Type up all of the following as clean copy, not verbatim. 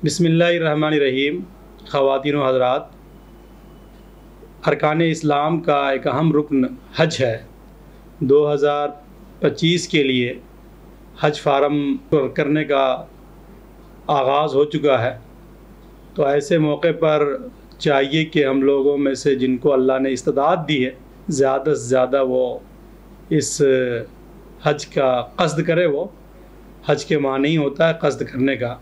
بسم اللہ الرحمن الرحیم۔ خواتین و حضرات، ارکان اسلام کا ایک اہم رکن حج ہے۔ 2025 کے لیے حج فارم کرنے کا آغاز ہو چکا ہے، تو ایسے موقع پر چاہیے کہ ہم لوگوں میں سے جن کو اللہ نے استطاعت دی ہے، زیادہ سے زیادہ وہ اس حج کا قصد کرے۔ وہ حج کے معنی ہوتا ہے قصد کرنے کا۔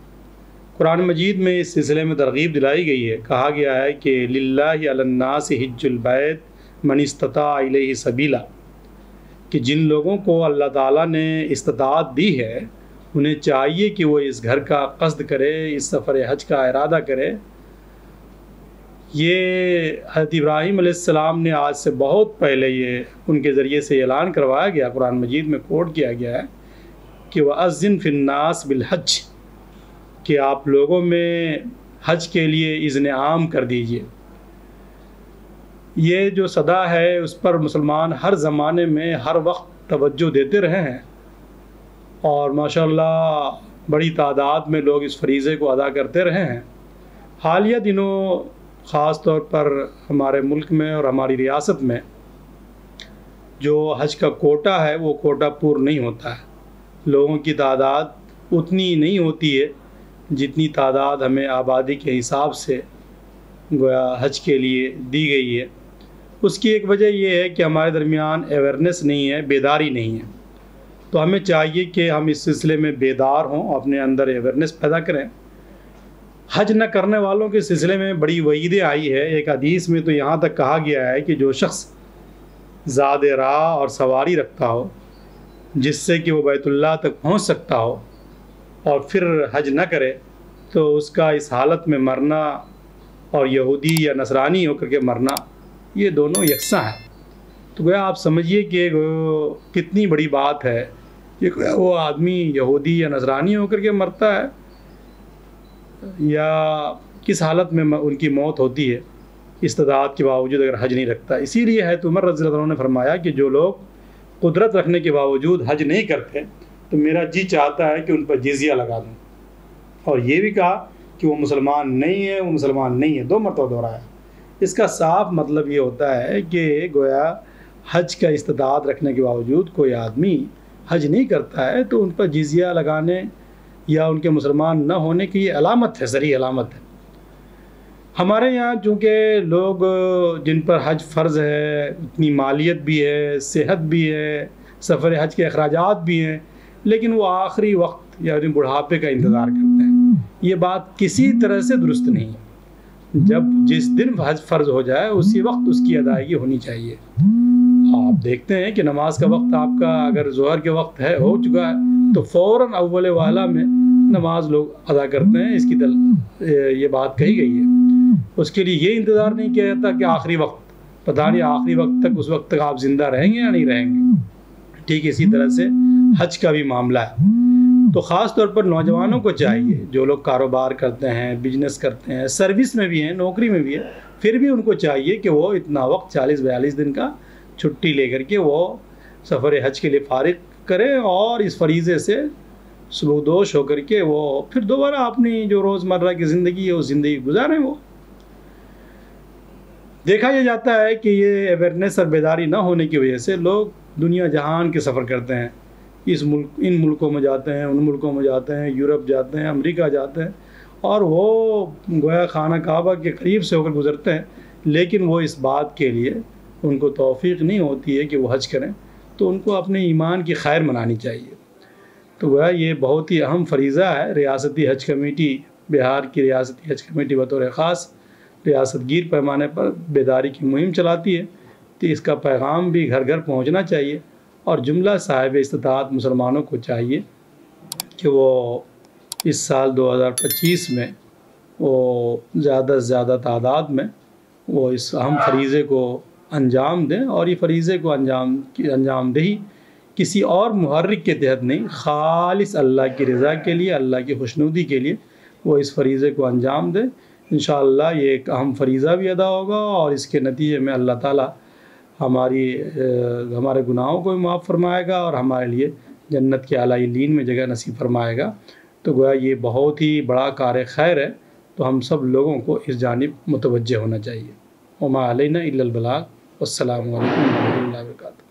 قرآن مجید میں اس سلسلے میں ترغیب دلائی گئی ہے، کہا گیا ہے کہ للہ علی الناس حج البیت من استطاع الیہ سبیلا، کہ جن لوگوں کو اللہ تعالیٰ نے استطاعت دی ہے انہیں چاہیے کہ وہ اس گھر کا قصد کرے، اس سفر حج کا ارادہ کرے۔ یہ حضرت ابراہیم علیہ السلام نے آج سے بہت پہلے یہ ان کے ذریعے سے اعلان کروایا گیا، قرآن مجید میں کوٹ کیا گیا ہے کہ وَأَذِّن فِي النَّاسِ بِالْحَجِّ، کہ آپ لوگوں میں حج کے لیے اذن عام کر دیجئے۔ یہ جو صدا ہے اس پر مسلمان ہر زمانے میں ہر وقت توجہ دیتے رہے ہیں، اور ماشاءاللہ بڑی تعداد میں لوگ اس فریضے کو ادا کرتے رہے ہیں۔ حالیہ دنوں خاص طور پر ہمارے ملک میں اور ہماری ریاست میں جو حج کا کوٹا ہے وہ کوٹا پور نہیں ہوتا ہے، لوگوں کی تعداد اتنی نہیں ہوتی ہے جتنی تعداد ہمیں آبادی کے حساب سے گویا حج کے لیے دی گئی ہے۔ اس کی ایک وجہ یہ ہے کہ ہمارے درمیان اویئرنیس نہیں ہے، بیداری نہیں ہے، تو ہمیں چاہیے کہ ہم اس سلسلے میں بیدار ہوں، اپنے اندر اویئرنیس پیدا کریں۔ حج نہ کرنے والوں کے سلسلے میں بڑی وعیدیں آئی ہے۔ ایک حدیث میں تو یہاں تک کہا گیا ہے کہ جو شخص زاد راہ اور سواری رکھتا ہو جس سے کہ وہ بیت اللہ تک پہنچ سکتا ہو اور پھر حج نہ کرے تو اس کا اس حالت میں مرنا اور یہودی یا نصرانی ہو کر کے مرنا، یہ دونوں یکساں ہیں۔ تو گویا آپ سمجھیے کہ کتنی بڑی بات ہے کہ وہ آدمی یہودی یا نصرانی ہو کر کے مرتا ہے یا کس حالت میں ان کی موت ہوتی ہے استطاعت کے باوجود اگر حج نہیں رکھتا۔ اسی لیے حضرت عمر رضی اللہ عنہ نے فرمایا کہ جو لوگ قدرت رکھنے کے باوجود حج نہیں کرتے تو میرا جی چاہتا ہے کہ ان پر جزیہ لگا دوں، اور یہ بھی کہا کہ وہ مسلمان نہیں ہے، وہ مسلمان نہیں ہے، 2 مرتبہ دہرایا۔ اس کا صاف مطلب یہ ہوتا ہے کہ گویا حج کا استطاعت رکھنے کے باوجود کوئی آدمی حج نہیں کرتا ہے تو ان پر جزیہ لگانے یا ان کے مسلمان نہ ہونے کی یہ علامت ہے، صریح علامت ہے۔ ہمارے یہاں چونکہ لوگ جن پر حج فرض ہے، اتنی مالیت بھی ہے، صحت بھی ہے، سفر حج کے اخراجات بھی ہیں، لیکن وہ آخری وقت یا بڑھاپے کا انتظار کرتے ہیں۔ یہ بات کسی طرح سے درست نہیں ہے۔ جس دن حج فرض ہو جائے اسی وقت اس کی ادائیگی ہونی چاہیے۔ آپ دیکھتے ہیں کہ نماز کا وقت آپ کا اگر ظہر کے وقت ہو چکا ہے تو فوراً اول والا میں نماز لوگ ادا کرتے ہیں، اس کی یہ بات کہی گئی ہے۔ اس کے لیے یہ انتظار نہیں کیا جاتا کہ آخری وقت، پتہ نہیں آخری وقت تک، اس وقت تک آپ زندہ رہیں گے یا نہیں رہیں گے۔ ٹھیک اسی طرح سے حج کا بھی معاملہ ہے۔ تو خاص طور پر نوجوانوں کو چاہیے جو لوگ کاروبار کرتے ہیں، بزنس کرتے ہیں، سروس میں بھی ہیں، نوکری میں بھی ہیں، پھر بھی ان کو چاہیے کہ وہ اتنا وقت 40-42 دن کا چھٹی لے کر کے وہ سفر حج کے لیے فارغ کریں اور اس فریضے سے سبکدوش ہو کر کے وہ پھر دوبارہ اپنی جو روزمرہ کی زندگی ہے وہ زندگی گزاریں۔ وہ دیکھا یہ جاتا ہے کہ یہ اویئرنیس اور بیداری نہ ہونے کی وجہ سے لوگ دنیا جہان کے سفر کرتے ہیں، ان ملکوں میں جاتے ہیں، ان ملکوں میں جاتے ہیں، یورپ جاتے ہیں، امریکہ جاتے ہیں، اور وہ گویا خانہ کعبہ کے قریب سے ہو کر گزرتے ہیں، لیکن وہ اس بات کے لیے ان کو توفیق نہیں ہوتی ہے کہ وہ حج کریں، تو ان کو اپنے ایمان کی خیر منانی چاہیے۔ تو گویا یہ بہت ہی اہم فریضہ ہے۔ ریاستی حج کمیٹی، بہار کی ریاستی حج کمیٹی بطور خاص ریاست گیر پیمانے پر بیداری کی مہم چلاتی ہے، تو اس کا پیغام بھی گھر گھر پہنچنا چاہیے، اور جملہ صاحب استطاعت مسلمانوں کو چاہیے کہ وہ اس سال 2025 میں وہ زیادہ سے زیادہ تعداد میں وہ اس اہم فریضے کو انجام دیں، اور یہ فریضے کو انجام دہی کسی اور محرک کے تحت نہیں، خالص اللہ کی رضا کے لیے، اللہ کی خوشنودی کے لیے وہ اس فریضے کو انجام دیں۔ انشاءاللہ یہ ایک اہم فریضہ بھی ادا ہوگا، اور اس کے نتیجے میں اللہ تعالیٰ ہمارے گناہوں کو بھی معاف فرمائے گا اور ہمارے لیے جنت کے اعلیٰ علین میں جگہ نصیب فرمائے گا۔ تو گویا یہ بہت ہی بڑا کار خیر ہے، تو ہم سب لوگوں کو اس جانب متوجہ ہونا چاہیے۔ وما علینا الا البلاغ، والسلام علیکم ورحمۃ اللہ وبرکاتہ۔